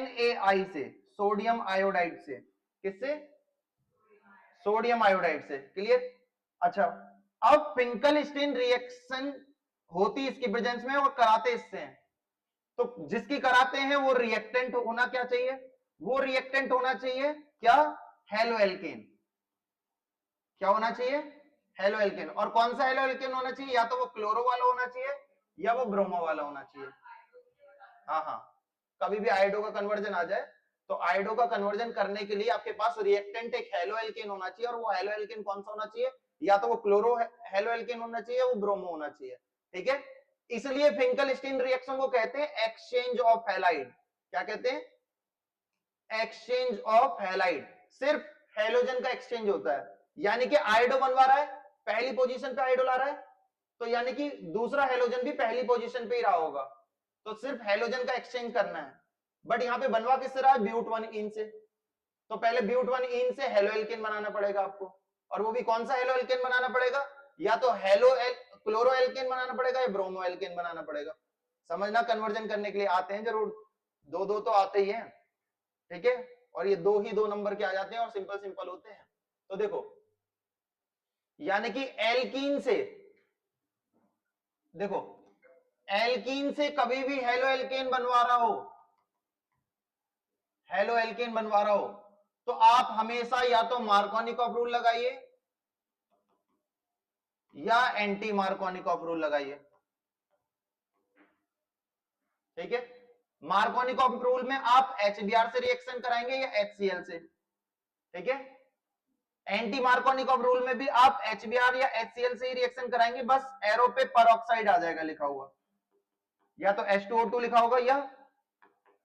NaI से, sodium iodide से, किससे? सोडियम आयोडाइड से। क्लियर? अच्छा, अब फिंकलस्टीन रिएक्शन होती इसकी प्रेजेंस में और कराते इससे हैं, तो जिसकी कराते हैं वो रिएक्टेंट होना क्या चाहिए? वो रिएक्टेंट होना चाहिए क्या? हेलोएल्केन। क्या होना चाहिए? हेलोएल्केन। और कौन सा हेलोएल्केन होना चाहिए? या तो वो क्लोरो वाला होना चाहिए या वो ब्रोमो वाला होना चाहिए। हाँ हाँ, कभी भी आयोडो का कन्वर्जन आ जाए तो आयोडो का कन्वर्जन करने के लिए आपके पास रिएक्टेंट एक हेलोएल्केन होना चाहिए, और वो हेलोएल्केन कौन सा होना चाहिए? या तो वो क्लोरो हेलोएल्केन होना चाहिए या वो ब्रोमो होना चाहिए। ठीक है, इसलिए फिंकलस्टीन रिएक्शन को कहते हैं एक्सचेंज ऑफ हैलाइड। क्या कहते हैं? Exchange of halide. सिर्फ हेलोजन का एक्सचेंज होता है, यानी कि आयोडो बनवा रहा है, पहली पोजीशन पे आयोडो ला रहा है, तो यानी कि दूसरा हेलोजन भी पहली पोजीशन पे ही रहा होगा, तो सिर्फ हेलोजन का एक्सचेंज करना है। बट यहाँ पे बनवा किससे रहा है? ब्यूट-1-इन से। तो पहले ब्यूट-1-इन से हेलोएल्केन बनाना पड़ेगा आपको, और वो भी कौन सा हेलोएल्केन बनाना पड़ेगा? या तो क्लोरोएल्केन बनाना पड़ेगा या ब्रोमोएल्केन बनाना पड़ेगा। समझना, कन्वर्जन करने के लिए आते हैं जरूर, दो दो तो आते ही हैं। ठीक है, और ये दो ही 2 नंबर के आ जाते हैं और सिंपल सिंपल होते हैं। तो देखो, यानी कि एल्कीन से, देखो एल्कीन से कभी भी हेलोएल्केन बनवा रहा हो, हेलोएल्केन बनवा रहा हो, तो आप हमेशा या तो मार्कोनिकॉफ रूल लगाइए या एंटी मार्कोनिकॉफ रूल लगाइए। ठीक है, मार्कोनिकॉफ रूल में आप HBr से रिएक्शन कराएंगे या HCl से। ठीक है, एंटी मार्कोनिकॉफ रूल में भी आप HBr या HCl से ही रिएक्शन कराएंगे, बस एरो पे परऑक्साइड आ जाएगा लिखा हुआ, या तो H2O2 लिखा होगा या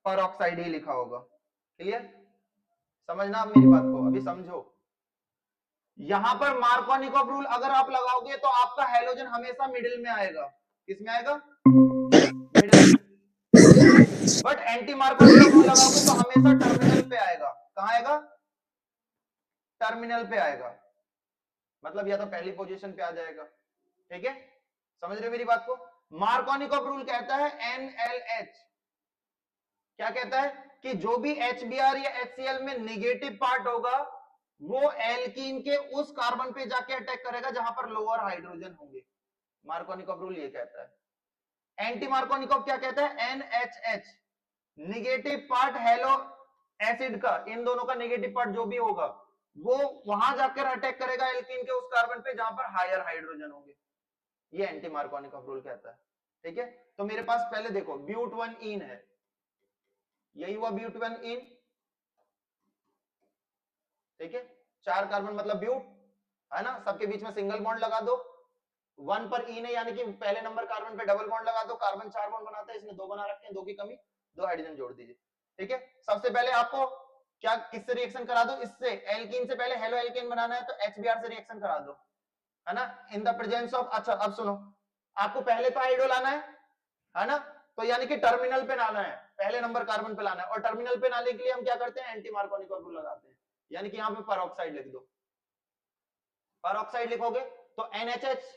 परऑक्साइड ही लिखा होगा। क्लियर? समझना आप मेरी बात को, अभी समझो। यहां पर मार्कोनिकॉफ रूल अगर आप लगाओगे तो आपका हेलोजन हमेशा मिडिल में आएगा। किस में आएगा? मिडिल में। बट एंटी मार्कोनिकॉफ रूल लगाओगे तो हमेशा टर्मिनल पे आएगा। कहां आएगा? टर्मिनल पे आएगा, मतलब या तो पहली पोजीशन पे आ जाएगा। ठीक है, समझ रहे हो मेरी बात को? मार्कोनिकॉफ रूल कहता है NLH, क्या कहता है कि जो भी HBr या HCl में नेगेटिव पार्ट होगा वो एल्कीन के उस कार्बन पे जाके अटैक करेगा जहां पर लोअर हाइड्रोजन होंगे। मार्कोनिकॉफ रूल ये कहता है। एंटी मार्कोनिकॉफ क्या कहता है? NHH, negative part hello acid का, इन दोनों का नेगेटिव पार्ट जो भी होगा वो वहां जाकर अटैक करेगा एल्कीन के उस कार्बन पे जहां पर हायर हाइड्रोजन होंगे। ये एंटी मार्कोनिकॉफ रूल कहता है। ठीक है, तो मेरे पास पहले देखो ब्यूट-1-इन है, यही हुआ ब्यूट-1-इन। ठीक है, 4 कार्बन मतलब ब्यूट है ना, सबके बीच में सिंगल बॉन्ड लगा दो, 1 पर इन है यानी कि पहले नंबर कार्बन पे डबल बॉन्ड लगा दो, कार्बन 4 बॉन्ड बनाता है, इसने 2 बना रखे हैं, 2 की कमी, 2 हाइड्रोजन जोड़ दीजिए। ठीक है, सबसे पहले आपको क्या किससे रिएक्शन करा दो? इससे, एल्कीन से पहले हेलो एल्कीन बनाना है तो HBr से रिएक्शन करा दो, है ना, इन द प्रेजेंस ऑफ। अच्छा अब सुनो, आपको पहले तो आयोडो लाना है ना, तो यानी कि टर्मिनल पे लाना है, पहले नंबर कार्बन पे लाना है, और टर्मिनल पे लाने के लिए हम क्या करते हैं? एंटी मार्कोनिकॉफ रूल लगाते हैं, यानी कि यहां पे परऑक्साइड लिख दो। परऑक्साइड लिखोगे तो NHH।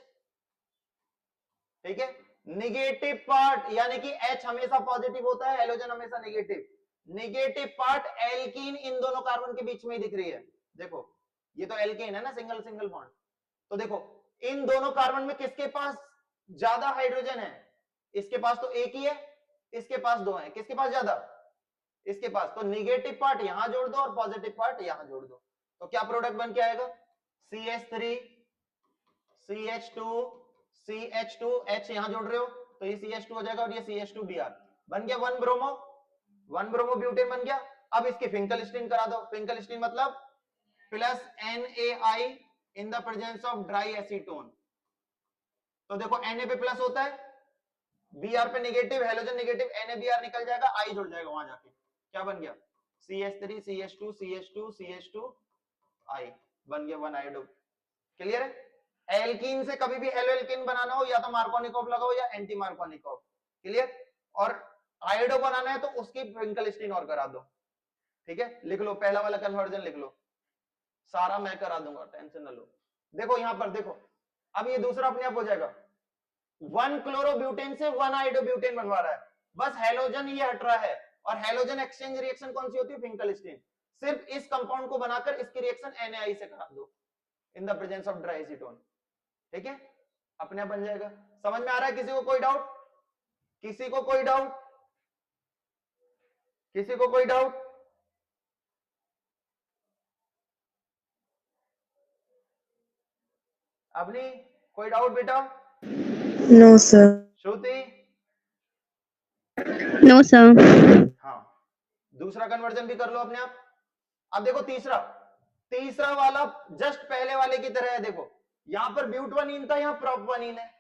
ठीक है, निगेटिव पार्ट, यानी कि H हमेशा पॉजिटिव होता है, हेलोजन हमेशा नेगेटिव, नेगेटिव पार्ट एल्कीन इन दोनों कार्बन के बीच में ही दिख रही है। देखो ये तो एल्कीन है ना, सिंगल सिंगल बॉन्ड, तो देखो इन दोनों कार्बन में किसके पास ज्यादा हाइड्रोजन है? इसके पास तो एक ही है, इसके पास 2 है, किसके पास ज्यादा? इसके पास। तो निगेटिव पार्ट यहां जोड़ दो और पॉजिटिव पार्ट यहां जोड़ दो, तो क्या प्रोडक्ट बन के आएगा? CH3 CH2 CH2, H यहां जोड़ रहे हो तो ये CH2 हो जाएगा और ये CH2Br बन गया 1 ब्रोमो, 1 ब्रोमो ब्यूटेन बन गया। अब इसकी फिंकलस्टीन करा दो, फिंकलस्टीन मतलब plus NaI in the presence of dry acetone. तो देखो Na पे प्लस होता है, Br पे नेगेटिव, हेलोजन नेगेटिव, NaBr निकल जाएगा, I जुड़ जाएगा वहां जाके, क्या बन गया? CH3 CH2 CH2 CH2I बन गया 1 आयोडो। क्लियर है? एल्कीन से कभी भी हेलोएल्कीन बनाना हो या तो मार्कोनिकॉफ लगाओ या एंटी मार्कोनिकॉफ। क्लियर? और आयोडो बनाना है तो उसकी फिंकलस्टीन और करा दो। ठीक है, लिख लो पहला वाला कन्वर्जन लिख लो, सारा मैं करा दूंगा, टेंशन न लो। देखो यहां पर देखो, अब ये दूसरा अपने आप हो जाएगा, 1 क्लोरोब्यूटेन से 1 आयोडोब्यूटेन बनवा रहा है, बस हेलोजन ये हट रहा है, और हेलोजन एक्सचेंज रिएक्शन कौन सी होती है? फिंकलस्टीन। सिर्फ इस कंपाउंड को बनाकर इसकी रिएक्शन NaI से करा दो इन the presence of dry acetone. ठीक है, अपने आप बन जाएगा। समझ में आ रहा है किसी को कोई डाउट? किसी को कोई डाउट? किसी को कोई डाउट? अपनी कोई डाउट बेटा? No sir. Shruti? No sir. हाँ, दूसरा कन्वर्जन भी कर लो अपने आप। अब देखो तीसरा वाला जस्ट पहले वाले की तरह है। देखो यहां पर ब्यूट 1 इन था, यहाँ प्रोप 1 इन है।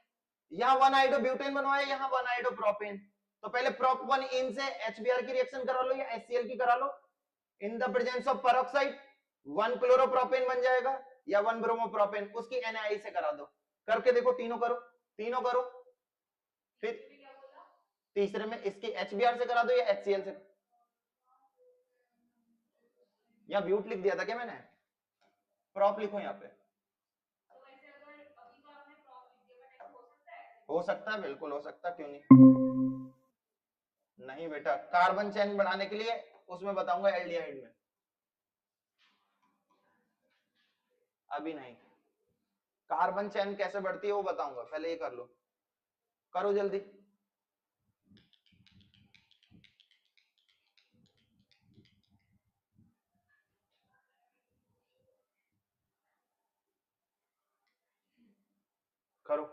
यहाँ 1 आइडो ब्यूटेन बनवाया, यहाँ 1 आइडो प्रोपेन। तो पहले प्रोप 1 इन से HBr की रिएक्शन करा लो या HCl की करा लो। In the presence of peroxide 1 chloropropane बन जाएगा या 1 ब्रोमोप्रोपेन, उसकी NaI से करा दो। करके देखो, तीनों करो। फिर तीसरे में इसकी HBr से करा दो या HCl से। यहाँ ब्यूट लिख दिया था क्या मैंने? प्रॉप लिखो यहाँ पे। हो सकता है, बिल्कुल हो सकता है, क्यों नहीं? नहीं बेटा, कार्बन चेन बढ़ाने के लिए उसमें बताऊंगा एल्डिहाइड में, अभी नहीं। कार्बन चेन कैसे बढ़ती है वो बताऊंगा, पहले ये कर लो, करो जल्दी। करो।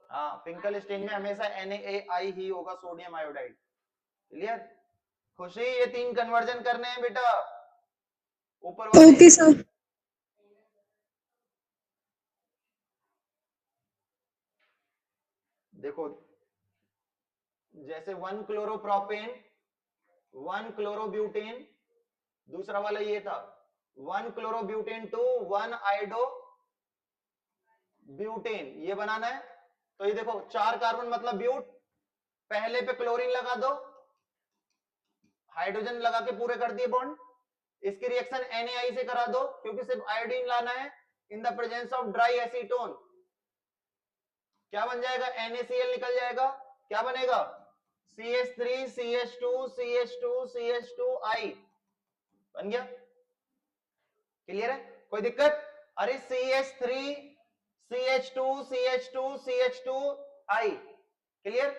हाँ, फिंकलस्टीन में हमेशा NaI ही होगा, सोडियम आयोडाइड। क्लियर? खुशी, ये 3 कन्वर्जन करने हैं बेटा, ऊपर वाले। Okay sir. देखो जैसे 1 क्लोरोप्रोपेन 1 क्लोरोब्यूटेन, दूसरा वाला ये था 1 क्लोरोब्यूटेन टू 1 आइडो ब्यूटेन, ये बनाना है। तो ये देखो 4 कार्बन मतलब ब्यूट, पहले पे क्लोरीन लगा दो, हाइड्रोजन लगा के पूरे कर दिए बॉन्ड। इसकी रिएक्शन NaI से करा दो क्योंकि सिर्फ आयोडीन लाना है इन the presence of dry acetone. क्या बन जाएगा? NaCl निकल जाएगा। क्या बनेगा? CH3 CH2 CH2 CH2I बन गया। क्लियर है? कोई दिक्कत? अरे CH3 CH2 CH2 CH2I, clear?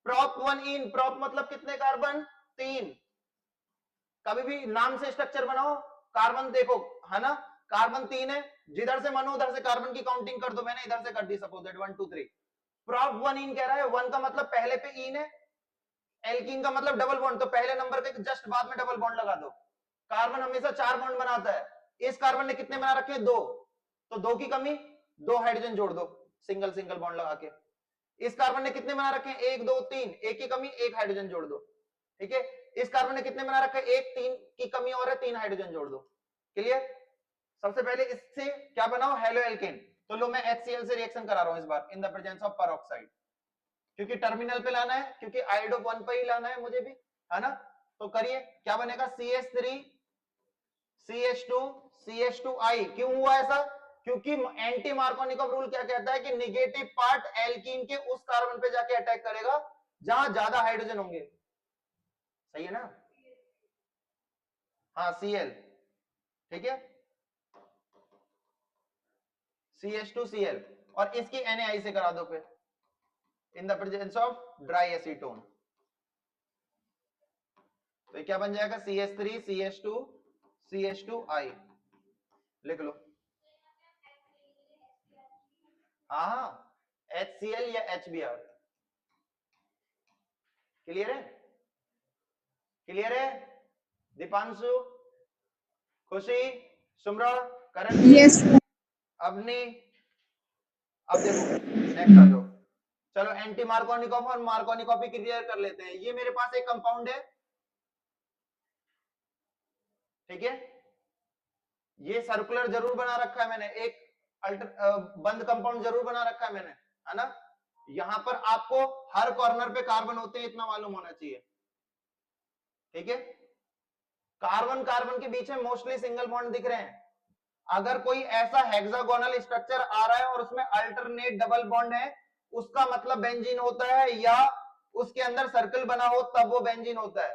Prop 1 इन, प्रॉप मतलब कितने कार्बन? 3। कभी भी नाम से स्ट्रक्चर बनाओ, कार्बन देखो है ना, कार्बन 3 है, जिधर से मनो उधर से कार्बन की काउंटिंग कर दो। मैंने इधर से कर दी, सपोज दैट 1 2 3। प्रॉप 1 इन कह रहा है, 1 का मतलब पहले पे इन है, एल्कीन का मतलब डबल बॉन्ड, तो पहले नंबर के जस्ट बाद में डबल बॉन्ड लगा दो। कार्बन हमेशा 4 बॉन्ड बनाता है, इस कार्बन ने कितने बना रखे हैं? 2, तो 2 की कमी, 2 हाइड्रोजन जोड़ दो सिंगल सिंगल बॉन्ड लगा के। इस कार्बन ने कितने बना रखे हैं? 1 2 3, 1 की कमी, 1 हाइड्रोजन जोड़ दो। ठीक है, इस कार्बन ने कितने बना रखे हैं? 1 3 की कमी और है, 3 हाइड्रोजन जोड़ दो। क्लियर? सबसे पहले इससे क्या बनाओ? Halo alkane. तो लो मैं HCl से रिएक्शन करा रहा हूं इस बार in the presence of peroxide, क्योंकि टर्मिनल पे लाना है, क्योंकि आयोडो 1 पे ही लाना है मुझे भी, है ना। तो करिए, क्या बनेगा? CH3 CH2 CH2I। क्यों हुआ ऐसा? क्योंकि एंटी मार्कोनिकॉव रूल क्या कहता है कि निगेटिव पार्ट एल्कीन के उस कार्बन पे जाके अटैक करेगा जहां ज्यादा हाइड्रोजन होंगे। सही है ना? हाँ, Cl, ठीक है, CH2Cl, और इसकी NaI से करा दो फिर इन the presence of dry acetone. तो क्या बन जाएगा? CH3 CH2 CH2I, लिख लो। हाँ, HCl या HBr। क्लियर है? क्लियर है? दीपांशु, खुशी, सुमरा, करण, यस। अवनी। अब देखो नेक्स्ट आ जाओ। चलो एंटी मार्कोनिकॉफ और मार्कोनिकॉफ भी क्लियर कर लेते हैं। ये मेरे पास एक कंपाउंड है, ठीक है, ये सर्कुलर जरूर बना रखा है मैंने, एक बंद कंपाउंड जरूर बना रखा है मैंने, है ना। यहां पर आपको हर कॉर्नर पे कार्बन होते हैं इतना मालूम होना चाहिए, ठीक है। कार्बन कार्बन के बीच में मोस्टली सिंगल बॉन्ड दिख रहे हैं। अगर कोई ऐसा हेक्सागोनल स्ट्रक्चर आ रहा है और उसमें अल्टरनेट डबल बॉन्ड है, उसका मतलब बेंजीन होता है या उसके अंदर सर्कल बना हो तब वो बेंजीन होता है,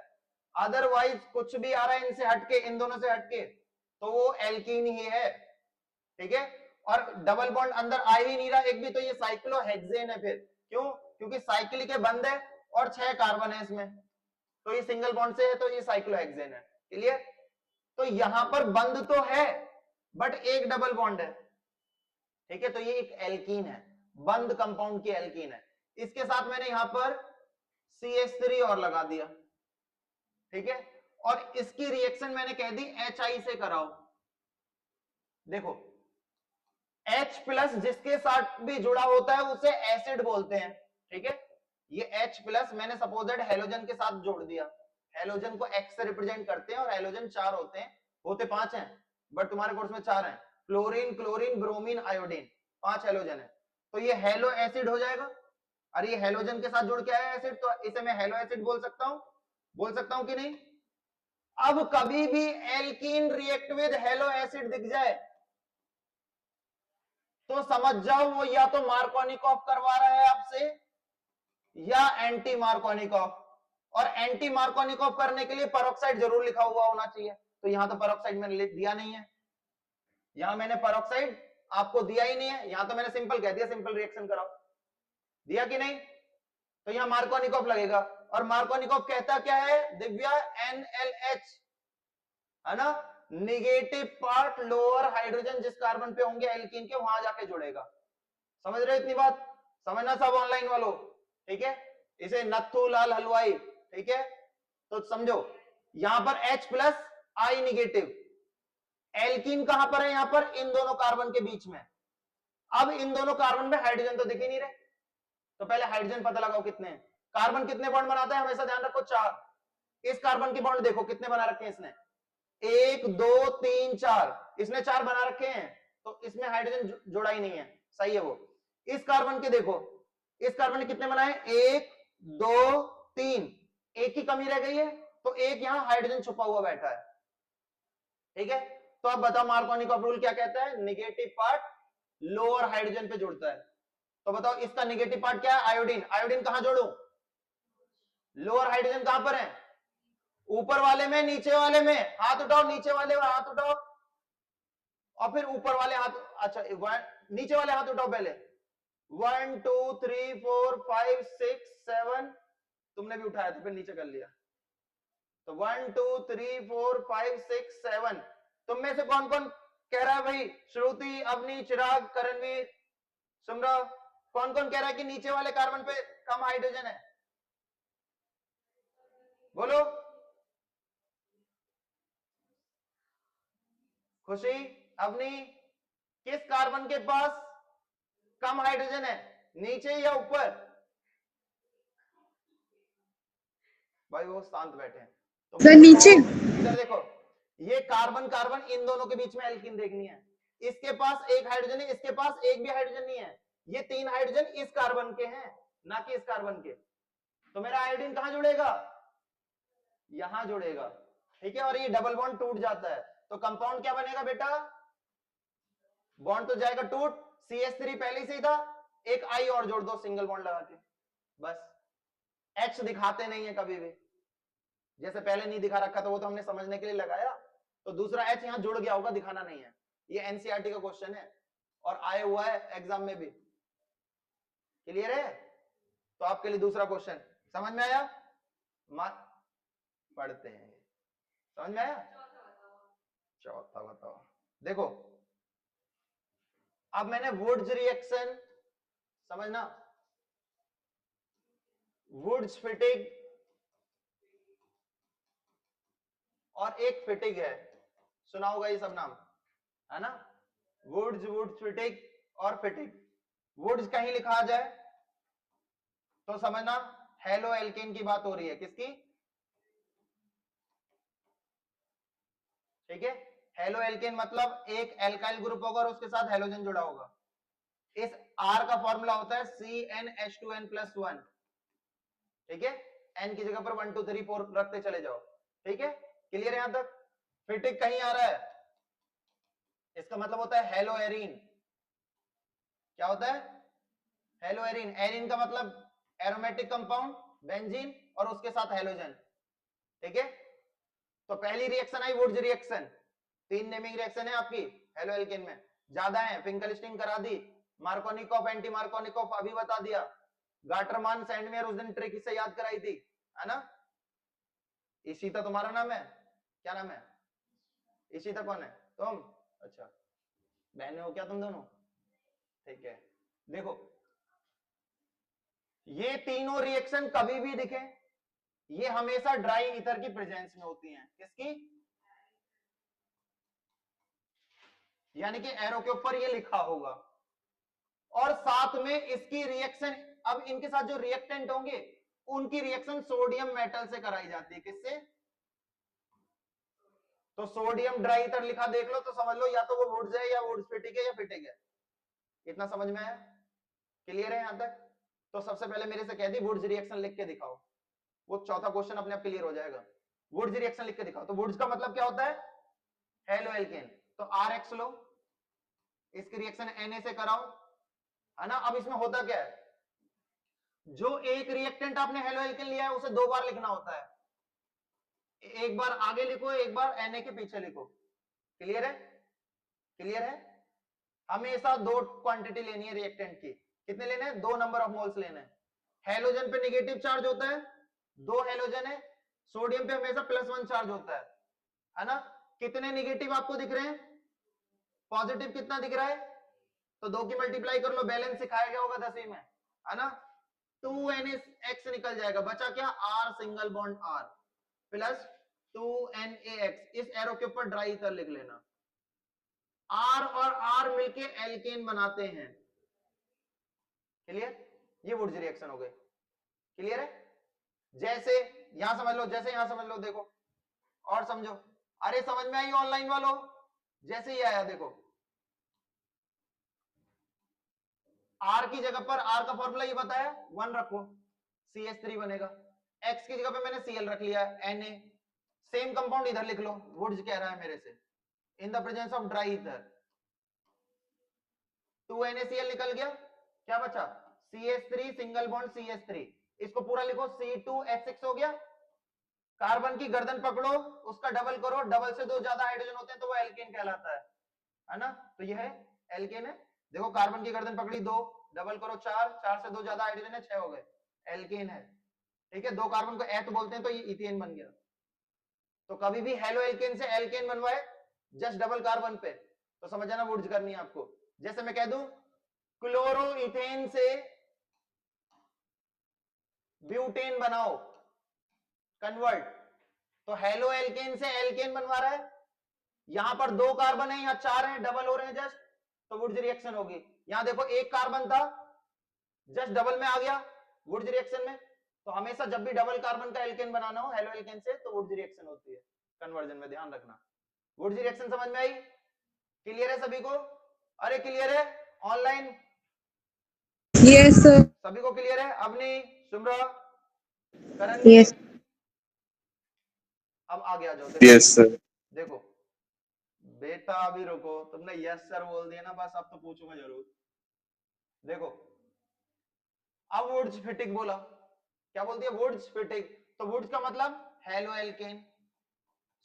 अदरवाइज कुछ भी आ रहा है इनसे हटके, इन दोनों से हटके, तो वो एल्कीन ही है। ठीक है, और डबल बॉन्ड अंदर आ ही नहीं रहा एक भी, तो ये साइक्लोहेक्सेन है। फिर क्यों? क्योंकि साइक्लिक के बंद है और 6 कार्बन है इसमें, तो ये सिंगल बॉन्ड से है, तो ये साइक्लोहेक्सेन है। क्लियर? तो यहां पर बंद तो है बट एक डबल बॉन्ड है। ठीक है, तो ये एक एल्कीन है, बंद कंपाउंड की एल्कीन है। इसके साथ मैंने यहां पर CH3 और लगा दिया। ठीक है, और इसकी रिएक्शन मैंने कह दी HI से कराओ। देखो H प्लस जिसके साथ भी जुड़ा होता है उसे एसिड बोलते हैं। ठीक है, ये H प्लस मैंने सपोजेड हेलोजन के साथ जोड़ दिया, हेलोजन को X से रिप्रेजेंट करते हैं और हेलोजन 4 होते हैं, होते 5 हैं बट तुम्हारे कोर्स में 4 हैं, fluorine, chlorine, bromine, iodine, 5 halogen है, तो ये हेलो एसिड हो जाएगा। और ये हेलोजन के साथ जुड़ के आया एसिड, तो इसे मैं हेलो एसिड बोल सकता हूं कि नहीं? अब कभी भी alkene react with hello acid दिख जाए तो समझ जाओ वो या तो मार्कोनिकॉफ करवा रहा है आपसे या एंटी मार्कोनिकॉफ, और एंटी मार्कोनिकॉफ करने के लिए पेरोक्साइड जरूर लिखा हुआ होना चाहिए, तो यहां तो पेरोक्साइड मैंने लिख दिया नहीं है, यहां मैंने पेरोक्साइड आपको दिया ही नहीं है, यहां तो मैंने सिंपल कह दिया सिंपल रिएक्शन कराओ, दिया कि नहीं? तो यहां मार्कोनिकॉफ लगेगा, और मार्कोनिकॉफ कहता क्या है दिव्या? NLH है ना, निगेटिव पार्ट लोअर हाइड्रोजन जिस कार्बन पे होंगे एल्कीन के वहां जाके जुड़ेगा। समझ रहे हो इतनी बात? समझना सब ऑनलाइन वालों। ठीक है, इसे नथु लाल हलवाई। ठीक है, तो समझो यहां पर H प्लस आई निगेटिव, एल्कीन कहां पर है? यहां पर इन दोनों कार्बन के बीच में। अब इन दोनों कार्बन में हाइड्रोजन तो दिख ही नहीं रहे, तो पहले हाइड्रोजन पता लगाओ कितने हैं। कार्बन कितने बॉन्ड बनाता है हमेशा ध्यान रखो? 4। इस कार्बन की बॉन्ड देखो कितने बना रखे हैं इसने, 1 2 3 4, इसने 4 बना रखे हैं, तो इसमें हाइड्रोजन जोड़ा ही नहीं है, सही है वो। इस कार्बन के देखो, इस कार्बन ने कितने बनाए? 1 2 3, एक की कमी रह गई है, तो एक यहां हाइड्रोजन छुपा हुआ बैठा है। ठीक है, तो अब बताओ मार्कोनिकॉफ रूल क्या कहता है? नेगेटिव पार्ट लोअर हाइड्रोजन पे जुड़ता है, तो बताओ इसका नेगेटिव पार्ट क्या है? आयोडीन। आयोडीन कहां जोड़ू? लोअर हाइड्रोजन कहां पर है? ऊपर वाले में, नीचे वाले में? हाथ उठाओ, नीचे वाले हाथ उठाओ, और फिर ऊपर वाले हाथ, अच्छा नीचे वाले हाथ उठाओ पहले। 1 2 3 4 5 6 7, तुमने भी उठाया तो फिर नीचे कर लिया, तो 1 2 3 4 5 6 7। तुम में से कौन कौन कह रहा है भाई? श्रुति, अवनी, चिराग, करणवीर, सुमराव, कौन कौन कह रहा है कि नीचे वाले कार्बन पे कम हाइड्रोजन है? बोलो। खुशी, अवनी, किस कार्बन के पास कम हाइड्रोजन है, नीचे या ऊपर? भाई वो शांत बैठे हैं, तो सर नीचे। इधर देखो, ये कार्बन कार्बन इन दोनों के बीच में एल्कीन देखनी है, इसके पास एक हाइड्रोजन है, इसके पास एक भी हाइड्रोजन नहीं है, ये 3 हाइड्रोजन इस कार्बन के हैं ना कि इस कार्बन के, तो मेरा आयोडीन कहां जुड़ेगा? यहां जुड़ेगा। ठीक है, और ये डबल बॉन्ड टूट जाता है, तो कंपाउंड क्या बनेगा बेटा? बॉन्ड तो जाएगा टूट, CH3 पहले से ही था, एक आई और जोड़ दो सिंगल बॉन्ड लगा के, बस। H दिखाते नहीं है कभी भी, जैसे पहले नहीं दिखा रखा था वो तो हमने समझने के लिए लगाया, तो दूसरा H यहां जुड़ गया होगा, दिखाना नहीं है। ये NCERT का क्वेश्चन है और आया हुआ है एग्जाम में भी। क्लियर है? तो आपके लिए दूसरा क्वेश्चन समझ में आया? पढ़ते हैं, समझ में आया? चौथा बताओ। देखो अब मैंने वुड्स रिएक्शन, समझना, वुड्स फिटिग और एक फिटिग है, सुना होगा ये सब नाम, है ना? वुड्स, वुड्स फिटिग और फिटिग। वुड्स कहीं लिखा आ जाए तो समझना हेलो एल्केन की बात हो रही है, किसकी? ठीक है, हेलो एल्केन मतलब एक एल्काइल ग्रुप होगा और उसके साथ हेलोजन जुड़ा होगा। इस R का फॉर्मूला होता है CnH2n+1। ठीक है, N की जगह पर 1 2 3 4 रखते चले जाओ। ठीक है, क्लियर है यहां तक? फिटिक कहीं आ रहा है, इसका मतलब होता है हेलो एरीन। क्या होता है? Hello arene. एरीन का मतलब एरोमेटिक कंपाउंड, बेंजीन और उसके साथ हेलोजन, ठीक है। तो पहली reaction I Wurtz reaction, 3 naming reaction है आपकी हेलो एल्केन में, ज्यादा है, फिंकलस्टीन करा दी, मार्कोनिकॉफ एंटी मार्कोनिकॉफ अभी बता दिया, गाटरमान सैंडमेयर उस दिन ट्रिक से याद कराई थी, है ना। इशिता तुम्हारा नाम है, क्या नाम है, इशिता कौन है, तुम, अच्छा बहने हो क्या तुम दोनों, ठीक है। देखो ये तीनों रिएक्शन कभी भी दिखे, ये हमेशा ड्राई ईथर की प्रेजेंस में होती हैं, किसकी, यानी कि एरो के ऊपर ये लिखा होगा, और साथ में इसकी रिएक्शन, अब इनके साथ जो रिएक्टेंट होंगे उनकी रिएक्शन सोडियम मेटल से कराई जाती है, किससे, तो सोडियम ड्राई ईथर लिखा देख लो तो समझ लो या तो वो वुड्स है या वुड्स फिटिक है या फिटिक है, इतना समझ में आया, क्लियर है यहां तक। तो सबसे पहले मेरे से कह दी वुड्स रिएक्शन लिख के दिखाओ, वो चौथा क्वेश्चन अपने आप क्लियर हो जाएगा, वुड्स रिएक्शन लिख के दिखाओ। तो वुड्स का मतलब क्या होता है, हेलो एल्केन, तो RX लो, इसकी रिएक्शन Na से कराओ, है ना। अब इसमें होता क्या है, जो एक रिएक्टेंट आपने हेलो एल्केन लिया है उसे 2 बार लिखना होता है, एक बार आगे लिखो, एक बार Na के पीछे लिखो, क्लियर है, क्लियर है। हमेशा 2 क्वांटिटी लेनी है रिएक्टेंट की, कितने लेने हैं, 2 नंबर ऑफ मोल्स लेने हैं। हेलोजन पे नेगेटिव चार्ज होता है, 2 हेलोजन है, सोडियम पे हमेशा +1 चार्ज होता है ना। कितने नेगेटिव आपको दिख रहे हैं, पॉजिटिव कितना दिख रहा है, तो 2 की मल्टीप्लाई कर लो, बैलेंस सिखाया गया होगा 10वीं में, है ना। 2NX निकल जाएगा, बचा क्या, R single bond R plus 2NaX, इस एरो के ऊपर ड्राई ईथर लिख लेना, R और R मिलके एल्केन बनाते हैं, क्लियर, ये वुड्स रिएक्शन हो गई, क्लियर है। जैसे यहां समझ लो, जैसे यहां समझ लो, देखो और समझो, अरे समझ में आई ऑनलाइन वालों, जैसे ही आया देखो, R की जगह पर R का फॉर्मूला ये बताया 1 रखो, CH3 बनेगा, X की जगह पे मैंने Cl रख लिया, Na, सेम कंपाउंड इधर लिख लो, वुड्स कह रहा है मेरे से, इन the presence of dry ether, 2NaCl निकल गया, क्या बचा, CH3 सिंगल बॉन्ड CH3, इसको पूरा लिखो, C2H6 हो गया, कार्बन की गर्दन पकड़ो, उसका डबल करो, डबल से 2 ज्यादा हाइड्रोजन होते हैं तो वो एल्केन कहलाता है ना। तो ये है एल्केन है, देखो कार्बन की गर्दन पकड़ी 2, डबल करो 4, 4 से 2 ज्यादा हाइड्रोजन है 6 हो गए, एल्केन है, ठीक है। 2 कार्बन को एथ बोलते हैं तो ये इथेन बन गया। तो कभी भी हेलो एल्केन से एल्केन बनवाए जस्ट डबल कार्बन पे, तो समझ जाना वुड्स करनी है आपको। जैसे मैं कह दूं क्लोरोइथेन से ब्यूटेन बनाओ, कन्वर्ट, तो हेलो एल्केन से एल्केन बनवा रहा है, यहां पर 2 कार्बन है, यहां 4 है, डबल हो रहे हैं जस्ट, तो वुड्स रिएक्शन होगी। यहां देखो 1 कार्बन था, जस्ट डबल में आ गया वुड्स रिएक्शन में, तो हमेशा जब भी डबल कार्बन का एल्केन बनाना हो हेलो एल्केन से, तो वुड्स रिएक्शन होती है कन्वर्जन में, ध्यान रखना। वुड्स रिएक्शन समझ में आई, क्लियर है सभी को, अरे क्लियर है ऑनलाइन, Yes, sir. सभी को क्लियर है, अवनी, सुमरा, करण, Yes. अब आगे आ जाओ, देखो यस सर। देखो बेटा अभी रुको, तुमने यस सर बोल दिया ना, बस अब तो पूछूंगा जरूर। देखो अब वुड्स फिटिक बोला, क्या बोल दिया, वुड्स फिटिक, तो वुड्स का मतलब हेलो एल्केन,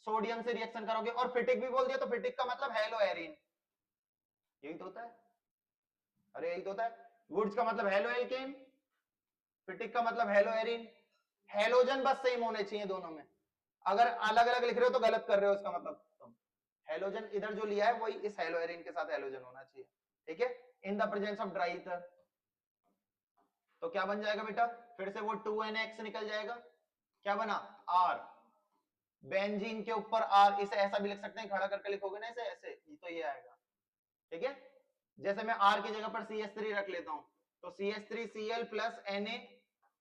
सोडियम से रिएक्शन करोगे, और फिटिक भी बोल दिया तो फिटिक का मतलब हेलो एरीन, यही तो होता है, अरे यही तो होता है, वुड्स का मतलब हेलो एल्केन, फिटिक का मतलब हेलो एरीन, हेलोजन बस सेम होने चाहिए दोनों में, अगर अलग अलग लिख रहे हो तो गलत कर रहे हो, इसका मतलब तुम हेलोजन इधर जो लिया है वही इस हेलो एरीन के साथ हेलोजन होना चाहिए, ठीक है, इन the presence of dry ether. तो क्या बन जाएगा बेटा, फिर से वो 2NX निकल जाएगा, क्या बना, R, बेंजीन के ऊपर R, इसे ऐसा भी लिख सकते हैं, खड़ा करके लिखोगे ना इसे ऐसे, तो ये आएगा, ठीक है। जैसे मैं R की जगह पर CH3 रख लेता हूं, तो CH3Cl plus Na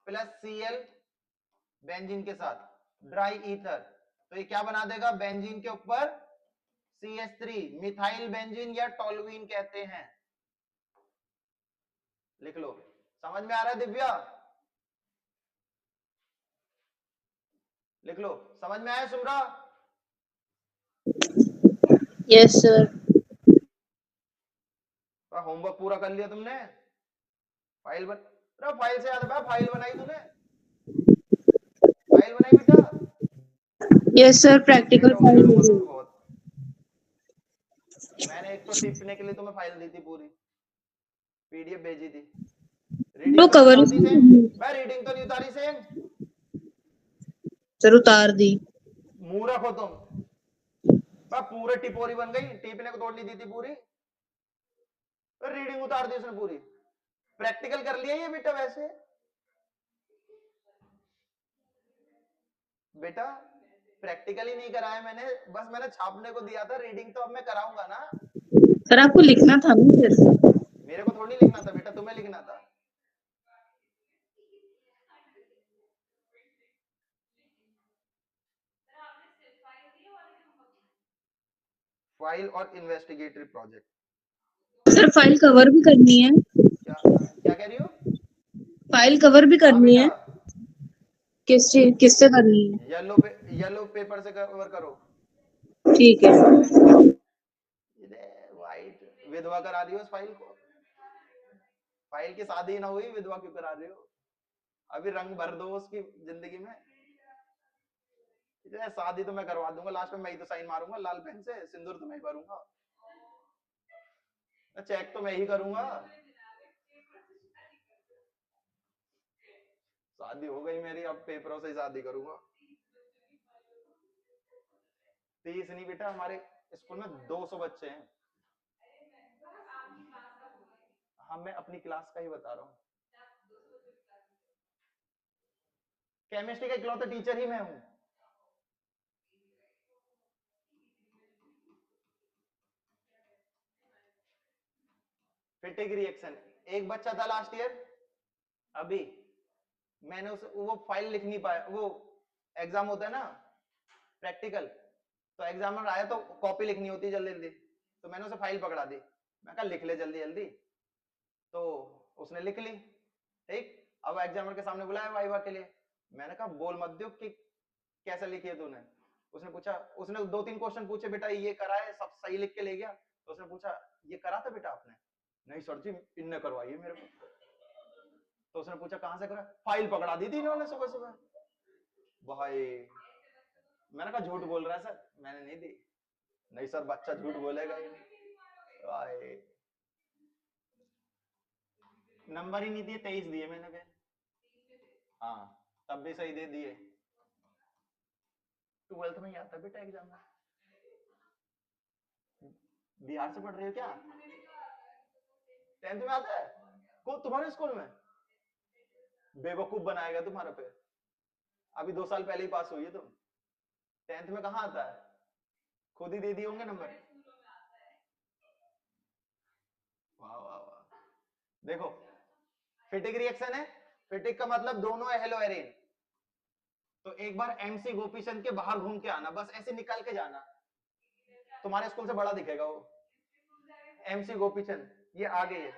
plus Cl benzene के साथ ड्राई ईथर, तो ये क्या बना देगा, बेंजीन के ऊपर CH3, मिथाइल बेंजीन या टोलुइन कहते हैं, लिख लो, समझ में आ रहा है दिव्या, लिख लो, समझ में आया सुमरा, Yes, sir. होमवर्क पूरा कर लिया तुमने, फाइल बन, फाइल से याद है फाइल बनाई तूने, Yes, sir. Practical लेट हो गए file. हो तुम बहुत। मैंने एक तो टिपने के लिए तुम्हें फाइल दी थी पूरी, पीडीएफ भेजी थी। वो रीडिंग तो नहीं कवर उतारती सेम, ही मैं रीडिंग तो नहीं उतारी सेम। सर उतार दी। मूर्ख हो तुम। मैं पूरे टिपोरी बन गई, टिपने को तोड़नी दी थी पूरी, रीडिंग उतार दी उसने पूरी। प्रैक्टिकल कर लिया ये बेटा वैसे। बेटा प्रैक्टिकल ही नहीं कराया मैंने, बस मैंने छापने को दिया था, रीडिंग तो अब मैं कराऊंगा ना। सर आपको लिखना था ना फिर। मेरे को थोड़ी लिखना था बेटा, तुम्हें लिखना था। फाइल और इन्वेस्टिगेटरी प्रोजेक्ट। सर फाइल कवर भी करनी है। क्या क्या कह रही हो? फाइल कवर भी हाँ करनी बेटा, है। किससे करनी है? येलो पेपर से कवर करो। ठीक है। वाइट विधवा करा रही हो उस फाइल को। फाइल की शादी ना हुई, विधवा क्यों करा रही हो? अभी रंग भर दो उसकी जिंदगी में। शादी तो मैं करवा दूंगा, लास्ट में मैं ही तो साइन मारूंगा लाल पेन से, सिंदूर तो मैं ही भरूंगा, चेक तो मैं ही करूंगा। शादी हो गई मेरी, अब पेपरों से ही शादी करूंगा। 30 नहीं बेटा, हमारे स्कूल में 200 बच्चे हैं। हाँ मैं अपनी क्लास का ही बता रहा हूँ। केमिस्ट्री का इकलौता टीचर ही मैं हूँ। फिटिक रिएक्शन, एक बच्चा था लास्ट ईयर, अभी मैंने उसे वो फाइल लिख नहीं पाया, वो एग्जाम होता है ना प्रैक्टिकल, तो एग्जामिनर आया तो कॉपी लिखनी होती है जल्दी जल्दी, तो मैंने उसे फाइल पकड़ा दी, मैं कहा लिख ले जल्दी जल्दी, तो उसने लिख ली। ठीक, अब एग्जामिनर के सामने बुलाया वाइवा के लिए, मैंने कहा बोल मत दो कि कैसे लिखी है तूने। उसने पूछा, उसने 2-3 क्वेश्चन पूछे, बेटा ये करा है, सब सही लिख के ले गया, तो उसने पूछा ये करा था बेटा आपने? नहीं सर जी इनने करवाई है मेरे को। तो उसने पूछा कहां से करा? फाइल पकड़ा दी थी इन्होंने सुबह सुबह। भाई मैंने कहा झूठ बोल रहा है सर, मैंने नहीं दी। नहीं सर बच्चा झूठ बोलेगा ही नहीं। भाई नंबर ही नहीं दिए, 23 दिए मैंने फिर। हाँ तब भी सही दे दिए। 12th में ही आता बेटा एग्जाम में। बिहार से पढ़ रही हो क्या? 10th में आता है को तुम्हारे स्कूल में? बेवकूफ बनाएगा तुम्हारा पे, अभी 2 साल पहले ही पास हुई है तुम, 10th में कहाँ आता है? खुद ही दे दिए होंगे नंबर। वाह वाह वाह। देखो फिटिक रिएक्शन है, फिटिक का मतलब दोनों है हेलो एरेन। तो एक बार एमसी गोपीचंद के बाहर घूम के आना, बस ऐसे निकाल के जाना, तुम्हारे स्कूल से बड़ा दिखेगा वो। एमसी गोपीचंद ये आगे है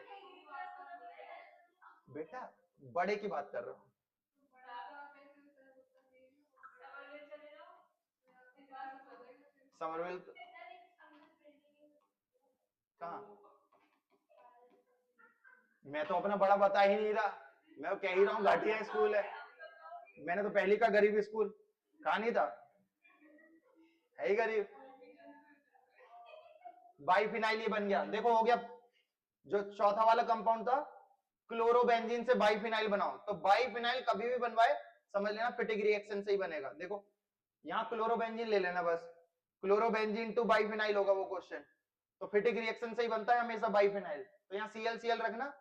बेटा, बड़े की बात कर रहा हूँ। समरवेल कहाँ? मैं तो अपना बड़ा बता ही नहीं रहा, मैं कह ही रहा हूँ घाटिया स्कूल है। मैंने तो पहली का गरीब स्कूल कहा नहीं था, है ही गरीब। बाइफिनाइल ये बन गया, देखो हो गया। जो चौथा वाला कंपाउंड था क्लोरोबेंजीन से बाइफिनाइल बनाओ, तो बाइफिनाइल कभी भी बनवाए समझ लेना फिटिक रिएक्शन से ही बनेगा। देखो यहाँ क्लोरोबेंजीन ले लेना बस, क्लोरोबेंजीन टू बाइफिनाइल होगा वो क्वेश्चन, तो फिटिक रिएक्शन से ही बनता है हमेशा बाइफिनाइल। तो यहाँ ClCl रखना,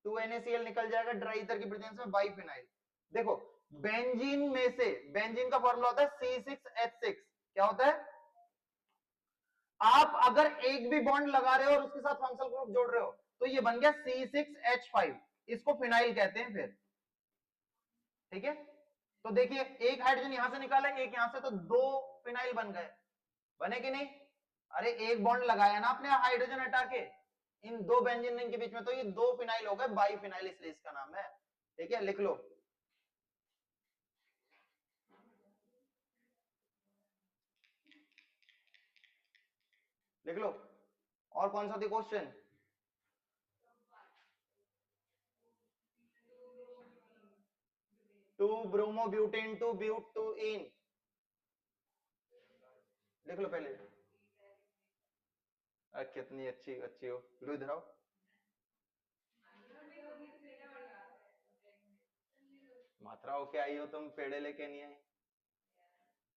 2NaCl निकल जाएगा ड्राई ईथर की प्रेजेंस में बाइफिनाइल। देखो बेंजीन में से, बेंजीन का फॉर्मूला होता है C6H6, क्या होता है? आप अगर एक भी बॉन्ड लगा रहे हो और उसके साथ फंक्शनल ग्रुप जोड़ रहे हो तो ये बन गया C6H5, इसको फिनाइल कहते हैं फिर। ठीक है, तो देखिए एक हाइड्रोजन यहां से निकाला, एक यहां से, तो 2 फिनाइल बन गए, बने कि नहीं? अरे एक बॉन्ड लगाया ना आपने हाइड्रोजन हटा के इन 2 बेंजीन रिंग के बीच में, तो ये 2 फिनाइल हो गए, बाइफिनाइल इसलिए इसका नाम है। ठीक है लिख लो। लिख लो। और कौन सा थी question? 2 bromobutane to bute two ene, लिख लो पहले। कितनी अच्छी अच्छी हो, लो इधर आओ। मात्रा होके आई हो तुम, पेड़े लेके नहीं आई।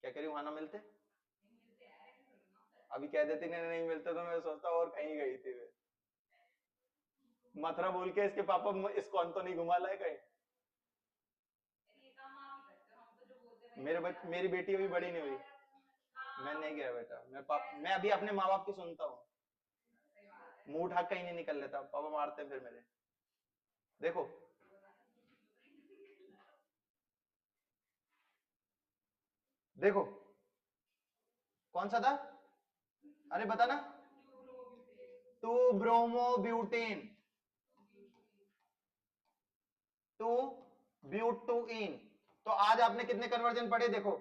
क्या कह रही वहां ना मिलते? अभी कह देती नहीं नहीं मिलते तो मैं सोचता और कहीं गई थी वे। मथुरा बोल के इसके पापा इस्कॉन तो नहीं घुमा लाए कहीं? मेरी बेटी अभी बड़ी नहीं हुई। मैं नहीं गया बेटा, मैं अभी अपने माँ बाप की सुनता हूँ। मुंह उठा कहीं नहीं निकल लेता, पापा मारते हैं फिर मेरे। देखो देखो कौन सा था? अरे बता ना। 2 ब्रोमोब्यूटेन, 2 ब्यूटुइन। तो आज आपने कितने कन्वर्जन पढ़े देखो।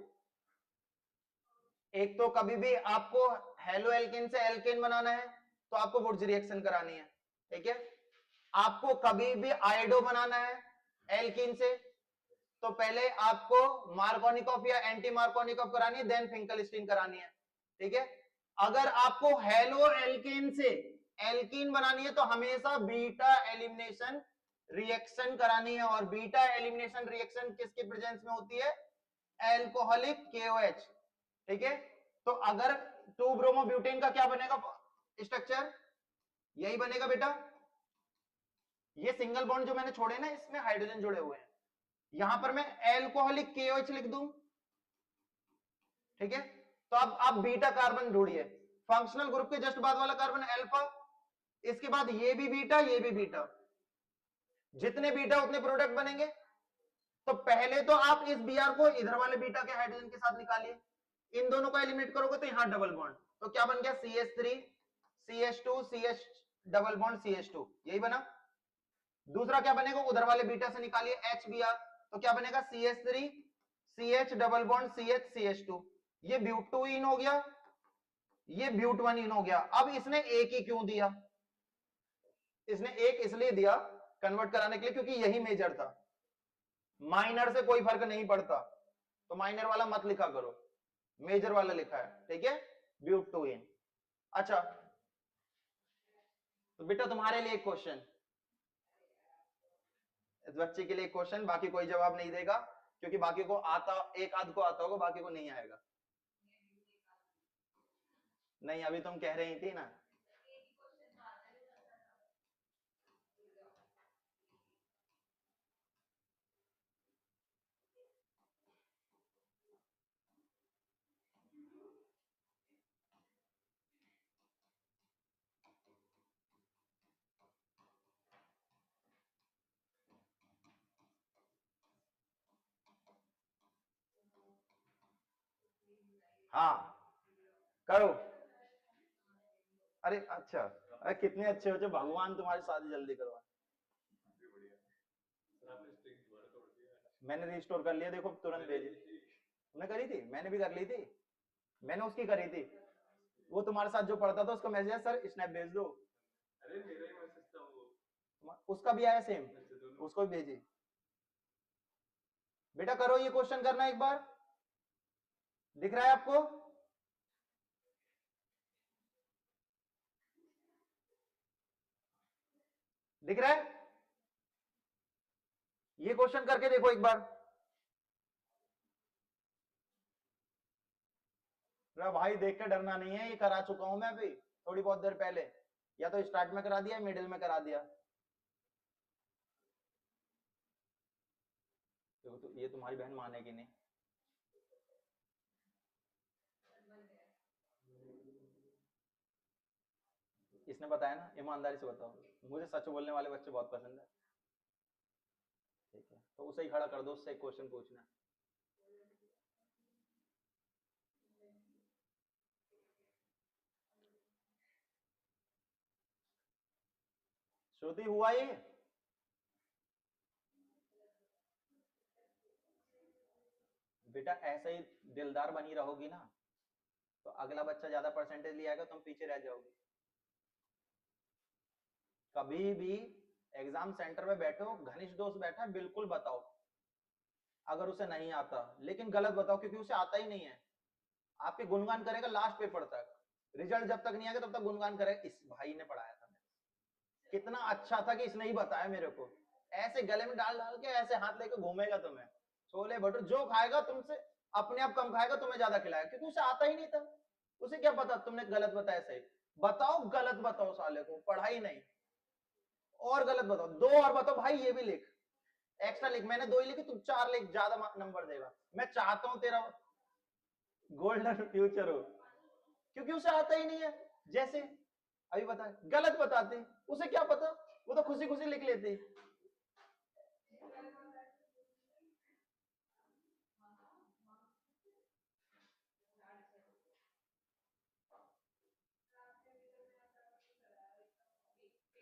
एक तो कभी भी आपको हेलो एल्केन से एल्केन बनाना है तो आपको वुड्स रिएक्शन करानी है, ठीक है। आपको कभी भी आयोडो बनाना है एल्कीन से तो पहले आपको मार्कोनिकॉफ या एंटी मार्कोनिकॉफ करानी है, देन फिंकलस्टीन करानी है, ठीक है। अगर आपको हेलो एल्केन से एल्कीन बनानी है तो हमेशा बीटा एलिमिनेशन रिएक्शन करानी है, और बीटा एलिमिनेशन रिएक्शन किसके प्रेजेंस में होती है? एल्कोहलिक KOH, ठीक है। तो अगर 2 ब्रोमोब्यूटेन का क्या बनेगा स्ट्रक्चर? यही बनेगा बेटा। ये सिंगल बॉन्ड जो मैंने छोड़े ना, इसमें हाइड्रोजन जुड़े हुए हैं, यहां पर मैं एल्कोहलिक KOH लिख दूं, ठीक है। तो अब आप बीटा कार्बन ढूंढिए, फंक्शनल ग्रुप के जस्ट बाद वाला कार्बन अल्फा, इसके बाद ये भी बीटा ये भी बीटा, जितने बीटा उतने प्रोडक्ट बनेंगे। तो पहले तो आप इस Br को इधर वाले बीटा के हाइड्रोजन के साथ निकालिए, इन दोनों को एलिमिनेट करोगे तो यहां डबल बॉन्ड, तो क्या बन गया? CH3 CH2 CH double bond CH2, यही बना। दूसरा क्या बनेगा? उधर वाले बीटा से निकालिए HBr, तो क्या बनेगा? CH3 CH double bond CH CH2, ये ब्यूटुइन हो गया, ये ब्यूटवनिन हो गया। अब इसने एक ही क्यों दिया? इसने एक इसलिए दिया कन्वर्ट कराने के लिए क्योंकि यही मेजर था, माइनर से कोई फर्क नहीं पड़ता, तो माइनर वाला मत लिखा करो, मेजर वाला लिखा है, ठीक है, ब्यूटुइन। अच्छा तो बेटा तुम्हारे लिए एक क्वेश्चन, इस बच्चे के लिए क्वेश्चन, बाकी कोई जवाब नहीं देगा क्योंकि बाकी को आता, एक आध को आता होगा, बाकी को नहीं आएगा। नहीं अभी तुम कह रही थी ना। हाँ करो। अरे अच्छा, अरे कितने अच्छे हो जो भगवान तुम्हारी शादी जल्दी करवा। मैंने रिस्टोर कर लिया, देखो तुरंत भेजी। तुमने करी थी? मैंने भी कर ली थी, मैंने उसकी करी थी। वो तुम्हारे साथ जो पढ़ता था उसका मैसेज है सर स्नैप भेज दो। अरे मेरा ही मैसेज था वो, उसका भी आया सेम, उसको भी भेजी। बेटा करो ये क्वेश्चन, करना एक बार, दिख रहा है आपको? दिख रहा है? ये क्वेश्चन करके देखो एक बार। भाई देख के डरना नहीं है, ये करा चुका हूं मैं अभी थोड़ी बहुत देर पहले, या तो स्टार्ट में करा दिया मिडिल में करा दिया। तो ये तुम्हारी बहन मानेगी नहीं। इसने बताया ना, ईमानदारी से बताओ, मुझे सच बोलने वाले बच्चे बहुत पसंद है, ठीक है। तो उसे ही खड़ा कर दो, उससे एक क्वेश्चन पूछना। श्रुति हुआ ये? बेटा ऐसे ही दिलदार बनी रहोगी ना तो अगला बच्चा ज्यादा परसेंटेज ले आएगा, तुम पीछे रह जाओगे। कभी भी एग्जाम सेंटर में बैठो, घनिष्ठ दोस्त बैठा है, बिल्कुल बताओ अगर उसे नहीं आता, लेकिन गलत बताओ क्योंकि उसे आता ही नहीं है। आपके गुणगान करेगा लास्ट पेपर तक, रिजल्ट जब तक नहीं आएगा तब तक गुणगान करेगा, इस भाई ने पढ़ाया था, कितना अच्छा था कि इसने ही बताया मेरे को। ऐसे गले में डाल डाल के ऐसे हाथ लेके घूमेगा तुम्हें, छोले भटूरे जो खाएगा तुमसे अपने आप कम खाएगा, तुम्हें ज्यादा खिलाएगा, क्योंकि उसे आता ही नहीं था। उसे क्या पता तुमने गलत बताया सही, बताओ गलत बताओ, साले को पढ़ाई नहीं, और गलत बताओ, दो और बताओ भाई, ये भी लिख, एक्स्ट्रा लिख, मैंने दो ही लिखी, तुम चार लिख, ज्यादा नंबर देगा। मैं चाहता हूं तेरा गोल्डन फ्यूचर हो, क्योंकि उसे आता ही नहीं है। जैसे अभी बता, गलत बताते, उसे क्या पता, वो तो खुशी खुशी लिख लेती।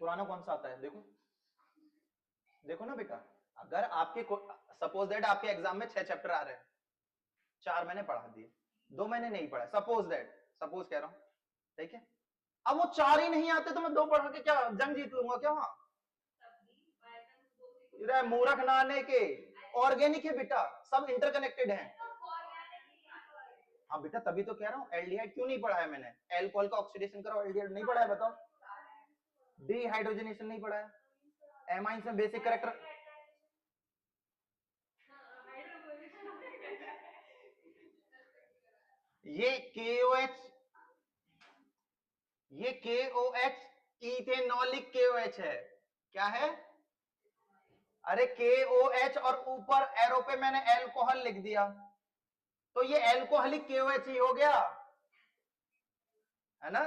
पुराना कौन सा आता है देखो, देखो ना बेटा, अगर आपके सपोज दैट आपके एग्जाम में 6 चैप्टर आ रहे हैं, 4 मैंने पढ़ा दिए, 2 मैंने नहीं पढ़ा, सपोज दैट, सपोज कह रहा हूं, ठीक है। अब वो 4 ही नहीं आते तो मैं 2 पढ़ा के क्या जंग जीत लूंगा क्या वहां? मूर्ख ना आने के, ऑर्गेनिक है बेटा, सब इंटरकनेक्टेड है। हाँ बेटा तभी तो कह रहा हूँ, एल्डिहाइड क्यों नहीं पढ़ा है मैंने, एल्कोहल का ऑक्सीडेशन करो, एल्डिहाइड नहीं पढ़ा है, बताओ। डिहाइड्रोजनेशन नहीं पढ़ा है, एमाइंस में बेसिक कैरेक्टर, ये KOH, ये KOH इथेनॉलिक KOH है, क्या है? अरे KOH और ऊपर एरो पे मैंने एल्कोहल लिख दिया, तो ये एल्कोहलिक KOH ही हो गया, है ना।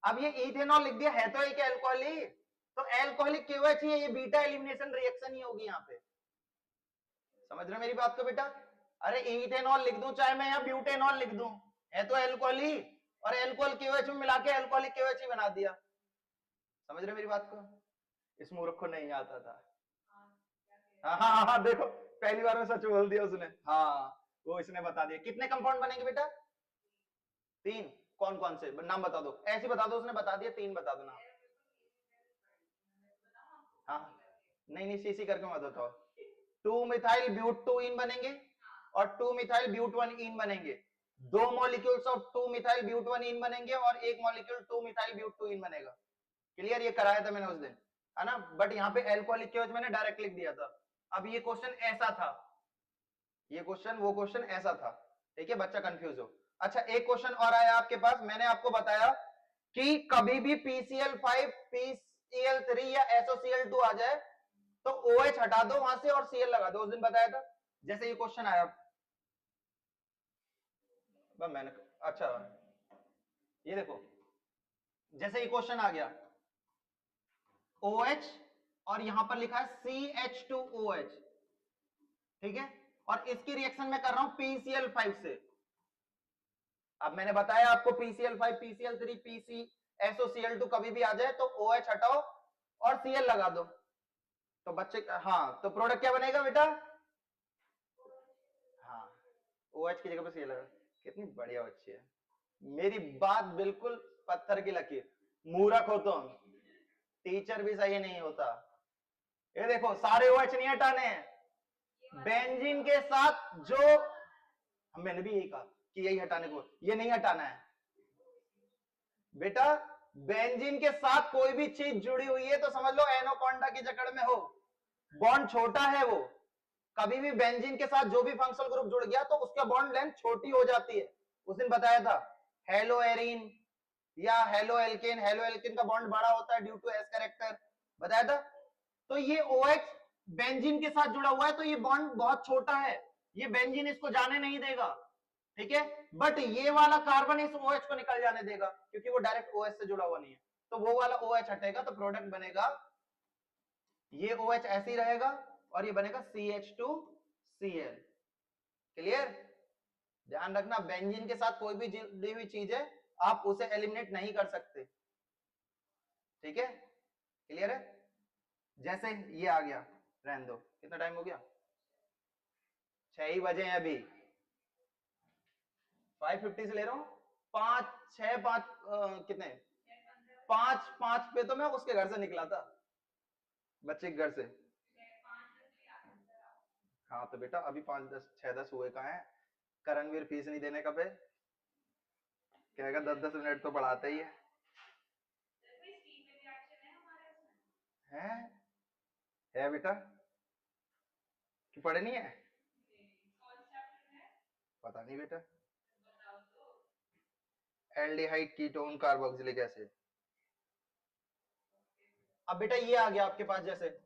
अब ये इथेनॉल लिख दिया, है तो एक एल्कोहल ही, तो एल्कोहलिक KOH ही है, ये बीटा एलिमिनेशन रिएक्शन ही होगी यहाँ पे। समझ रहे मेरी बात को बेटा? अरे इथेनॉल लिख दूं चाहे मैं यहाँ ब्यूटेनॉल लिख दूं, है तो एल्कोहल ही, और एल्कोहल KOH में मिला के एल्कोहलिक KOH ही बना दिया। समझ रहे मेरी बात को? इस मूर्ख को नहीं आता था। हाँ हाँ हाँ हाँ, देखो पहली बार में सच बोल दिया उसने, हाँ वो इसने बता दिया। कितने कंपाउंड बनेंगे बेटा? 3। कौन कौन से नाम बता दो, ऐसे बता दो, उसने बता दिया, 3 बता दो नाम। हाँ नहीं नहीं, सीसी करके मत बताओ। 2 मिथाइल ब्यूट 2 इन बनेंगे और 2 मिथाइल ब्यूट 1 इन बनेंगे, 2 मॉलिक्यूल्स ऑफ 2 मिथाइल ब्यूट 1 इन बनेंगे और 1 मॉलिक्यूल 2 मिथाइल ब्यूट 2 इन बनेगा। क्लियर? ये कराया था मैंने उस दिन, है ना। बट यहाँ पे एल्कोहलिक KOH मैंने डायरेक्ट लिख दिया था। अब ये क्वेश्चन ऐसा था, ये क्वेश्चन वो क्वेश्चन ऐसा था, ठीक है, बच्चा कंफ्यूज हो। अच्छा एक क्वेश्चन और आया आपके पास, मैंने आपको बताया कि कभी भी PCl5 PCl3 या SOCl2 आ जाए तो OH हटा दो वहां से और Cl लगा दो, उस दिन बताया था। जैसे ये क्वेश्चन आया, मैंने, अच्छा ये देखो, जैसे ये क्वेश्चन आ गया, OH और यहां पर लिखा है CH2OH, ठीक है, और इसकी रिएक्शन मैं कर रहा हूं PCl5 से। अब मैंने बताया आपको PCl5 PCl3 SOCl2 कभी भी आ जाए तो OH हटाओ और Cl लगा दो, तो बच्चे, हाँ तो प्रोडक्ट क्या बनेगा बेटा? हाँ OH की जगह पे Cl लगा। कितनी बढ़िया बच्ची है, मेरी बात बिल्कुल पत्थर की लकीर। मूर्ख हो तुम, टीचर भी सही नहीं होता। ये देखो सारे OH नहीं हटाने हैं, बेंजीन के साथ जो, मैंने भी यही कहा कि यही हटाने को, ये नहीं हटाना है बेटा। बेंजीन के साथ कोई भी चीज जुड़ी हुई है तो समझ लो एनोकोंडा की जकड़ में हो, बॉन्ड छोटा है वो, कभी भी बेंजीन के साथ जो भी फंक्शनल ग्रुप जुड़ गया तो उसका बॉन्ड लेंथ छोटी हो जाती है। उस दिन बताया था हेलो एरीन या हेलो एल्केन, हेलो एल्केन का बॉन्ड बड़ा होता है ड्यू टू एस कैरेक्टर, बताया था। तो ये OH बेंजीन के साथ जुड़ा हुआ है तो ये बॉन्ड बहुत छोटा है, ये बेंजीन इसको जाने नहीं देगा, ठीक है। बट ये वाला कार्बन इस OH को निकल जाने देगा क्योंकि वो डायरेक्ट OH से जुड़ा हुआ नहीं है, तो वो वाला OH हटेगा तो प्रोडक्ट बनेगा, ये OH ऐसे ही रहेगा और ये बनेगा CH2Cl। क्लियर? ध्यान रखना बेंजीन के साथ कोई भी जुड़ी हुई चीज है आप उसे एलिमिनेट नहीं कर सकते, ठीक है, क्लियर है। जैसे ये आ गया, रहने दो, कितना टाइम हो गया, 6 ही बजे हैं अभी, 5:50 से ले रहा हूं, 5 6 5 कितने 5 पे तो मैं उसके घर से निकला था, बच्चे के घर से। हाँ तो बेटा अभी 5 10 6 10 हुए कहाँ है, करणवीर फीस नहीं देने का पे, कहेगा 10-10 मिनट तो पढ़ाते ही है बेटा कि पढ़े नहीं है? पता नहीं बेटा। Aldehyde ketone carboxylic acid. अब बेटा ये आ गया आपके पास, जैसे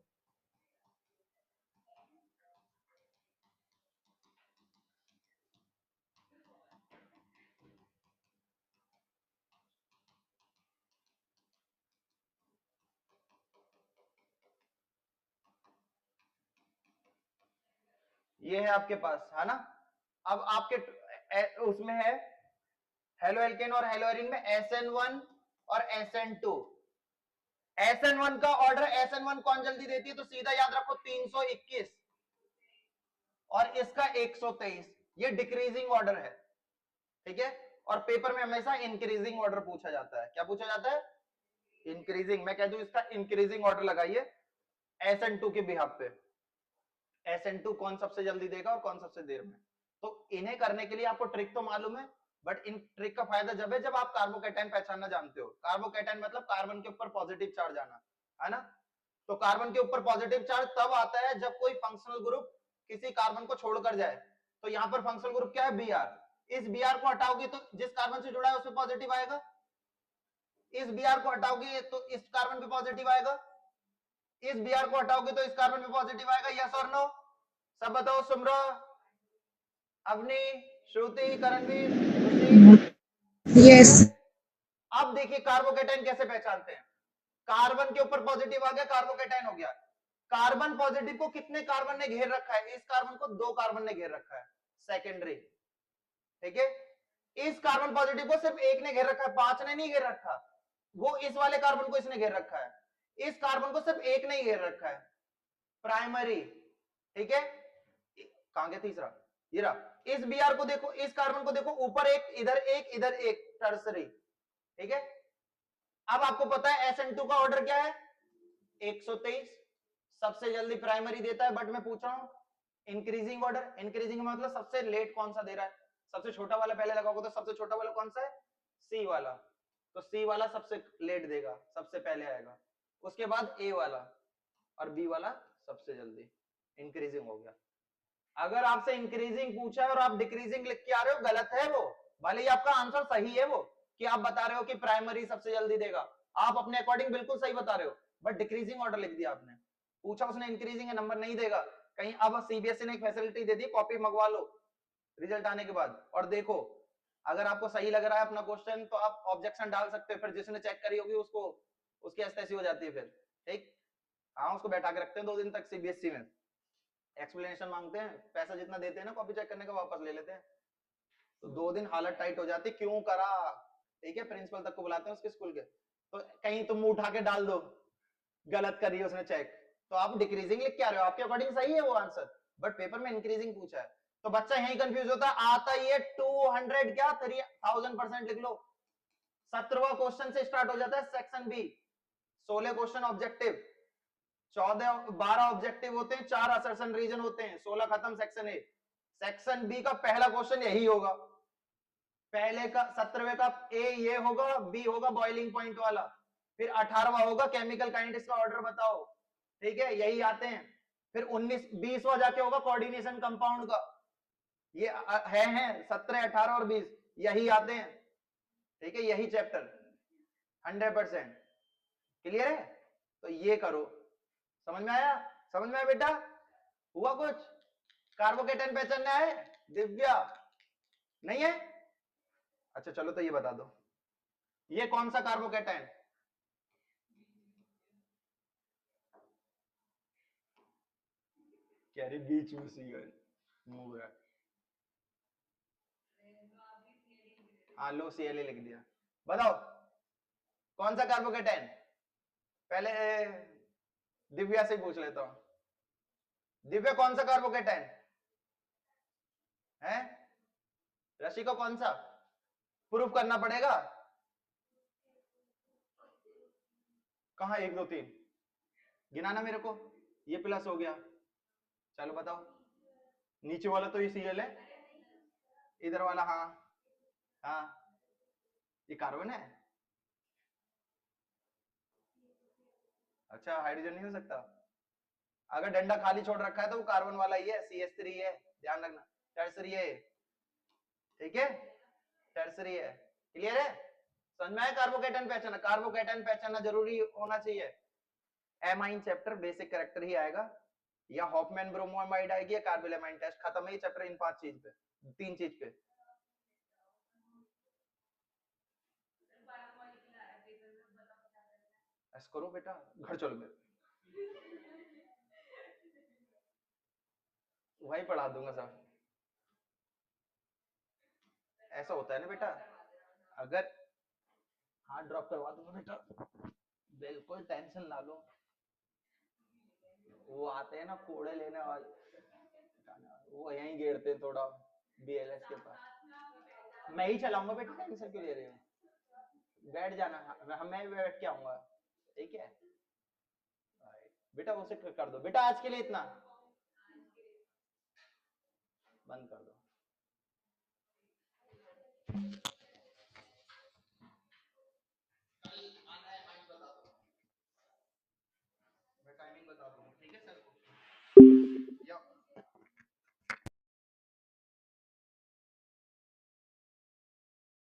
ये है आपके पास, है ना। अब आपके उसमें है हेलो एल्केन और हेलो एरिन में SN1 और SN2। SN1 का ऑर्डर, SN1 कौन जल्दी देती है, तो सीधा याद रखो 321 और इसका 123। ये डिक्रीजिंग ऑर्डर है, ठीक है। और पेपर में हमेशा इंक्रीजिंग ऑर्डर पूछा जाता है। क्या पूछा जाता है? इंक्रीजिंग। मैं कह दूं इसका इंक्रीजिंग ऑर्डर लगाइए SN2 के बिहाफ पे। SN2 कौन सबसे जल्दी देगा और कौन सबसे देर में। तो इन्हें करने के लिए आपको ट्रिक तो मालूम है, बट इन ट्रिक का फायदा जब है जब आप कार्बोकैटायन पहचानना जानते हो। कार्बोकैटायन मतलब कार्बन के ऊपर पॉजिटिव चार्ज आना, है ना। तो कार्बन के ऊपर पॉजिटिव चार्ज तब आता है जब कोई फंक्शनल ग्रुप किसी कार्बन को छोड़कर जाए। तो यहाँ पर फंक्शनल ग्रुप क्या है? Br। इस Br को हटाओगे तो जिस कार्बन से जुड़ा है उसमें पॉजिटिव आएगा, इस Br को हटाओगे तो इस कार्बन पे पॉजिटिव आएगा, इस Br को हटाओगे तो इस कार्बन पे पॉजिटिव आएगा। यस और नो? सब बताओ। सुमरा, अवनी, श्रुति, करणवीर, खुशी। यस। अब देखिए कार्बोकैटायन कैसे पहचानते हैं। कार्बन के ऊपर पॉजिटिव आ गया, कार्बोकैटायन हो गया। कार्बन पॉजिटिव को कितने कार्बन ने घेर रखा है? इस कार्बन को 2 कार्बन ने घेर रखा है, सेकेंडरी, ठीक है। इस कार्बन पॉजिटिव को सिर्फ एक ने घेर रखा है, 5 ने नहीं घेर रखा। वो इस वाले कार्बन को इसने घेर रखा है, इस कार्बन को सिर्फ एक ने घेर रखा है, प्राइमरी, ठीक है। कहां गया तीसरा? ये रहा। इस Br को देखो, इस कार्बन को देखो, ऊपर एक, इधर एक, इधर एक, टर्सरी, ठीक है। अब आपको पता है SN2 का ऑर्डर क्या है? 123। सबसे जल्दी प्राइमरी देता है, बट मैं पूछ रहा हूं इंक्रीजिंग ऑर्डर। इंक्रीजिंग मतलब सबसे लेट कौन सा दे रहा है? सबसे छोटा वाला पहले लगाओगे तो सबसे छोटा वाला कौन सा है? C वाला। तो C वाला सबसे लेट देगा, सबसे पहले आएगा। उसके बाद A वाला और B वाला सबसे जल्दी। इंक्रीजिंग हो गया। अगर आपसे इंक्रीजिंग पूछा है और आप डिक्रीजिंग लिख के आ रहे हो, गलत है वो। भले ही आपका आंसर सही है वो, कि आप बता रहे हो कि प्राइमरी सबसे जल्दी देगा, आप अपने अकॉर्डिंग बिल्कुल सही बता रहे हो, बट डिक्रीजिंग ऑर्डर लिख दिया आपने। पूछा उसने इंक्रीजिंग है, नंबर नहीं देगा कहीं। अब CBSE ने एक फैसिलिटी दे दी, कॉपी मंगवा लो रिजल्ट आने के बाद और देखो। अगर आपको सही लग रहा है अपना क्वेश्चन तो आप ऑब्जेक्शन डाल सकते हो, फिर जिसने चेक करी होगी उसको उसकी ऐसी हो जाती है फिर, ठीक। हाँ, उसको बैठा के रखते हैं 2 दिन तक CBSE में, एक्सप्लेनेशन मांगते हैं, पैसा जितना देते हैं ना कॉपी चेक करने का वापस ले लेते हैं। तो 2 दिन हालत टाइट हो जाती, क्यों करा, ठीक है। प्रिंसिपल तक को बुलाते हैं उसके स्कूल के। तो कहीं तुम मुंह उठा के डाल दो गलत करी है उसने चेक, तो आप डिक्रीजिंग लिख के आ रहे हो, आपके अकॉर्डिंग सही है वो आंसर, बट पेपर में इंक्रीजिंग पूछा है। तो बच्चा यही कंफ्यूज होता है, आता ये 200 क्या 3000% लिख लो। 17वां क्वेश्चन से स्टार्ट हो जाता है section B. 16 question objective, 12 objective होते हैं, 4 असर्शन रीजन होते हैं, 16 खत्म सेक्शन ए। सेक्शन बी का पहला क्वेश्चन यही होगा। पहले का 17वें का ए ये होगा, बी होगा बॉइलिंग पॉइंट वाला, फिर 18वां होगा केमिकल काइनेटिक्स का ऑर्डर बताओ, ठीक है, यही आते हैं। फिर 19-20वां जाके होगा कोऑर्डिनेशन कंपाउंड का। ये है 17, 18 और 20 यही आते हैं, ठीक है, यही चैप्टर 100%। क्लियर है? तो ये करो। समझ में आया? समझ में आया बेटा? हुआ कुछ? कार्बोकेटायन पहचानना है? दिव्या नहीं है? अच्छा चलो, तो ये बता दो, ये कौन सा कार्बोकेटायन? कह रही बीच में सी मूव है। हाँ, लो Cl लिख दिया। बताओ कौन सा कार्बोकेटायन? पहले दिव्या से पूछ लेता हूं। दिव्या कौन सा कार्बोकेटायन है? रशी को कौन सा? प्रूफ करना पड़ेगा। कहा 1 2 3 गिनाना मेरे को। ये प्लस हो गया, चलो बताओ। नीचे वाला तो ये Cl है, इधर वाला हाँ हाँ ये कार्बन है। अच्छा हाइड्रोजन नहीं हो सकता। अगर डंडा खाली छोड़ रखा है तो वो कार्बन वाला ही है, CH3 है, ध्यान रखना। टर्सरी है, ठीक है, टर्सरी है। क्लियर है, समझ में आया। कार्बोकेटन पहचाना, कार्बोकेटन पहचानना जरूरी होना चाहिए। एमाइन चैप्टर बेसिक कैरेक्टर ही आएगा, या हॉफमैन ब्रोमोमाइड आएगी, या कार्बोलेमाइन टेस्ट। खत्म है ये चैप्टर इन 5 चीज पे, 3 चीज पे। ऐसा करो बेटा, घर चलो मेरे, वही पढ़ा दूंगा सब। ऐसा होता है ना बेटा, अगर हाथ ड्रॉप करवा दूंगा बेटा, बिल्कुल टेंशन ना लो। वो आते हैं ना कोड़े लेने वाले, वो यहीं गेड़ते हैं थोड़ा BLS के पास। मैं ही चलाऊंगा बेटा, टेंशन क्यों ले रहे हो, बैठ जाना, मैं बैठ के आऊंगा, ठीक है बेटा। उसे कर दो बेटा, आज के लिए इतना, बंद कर दो।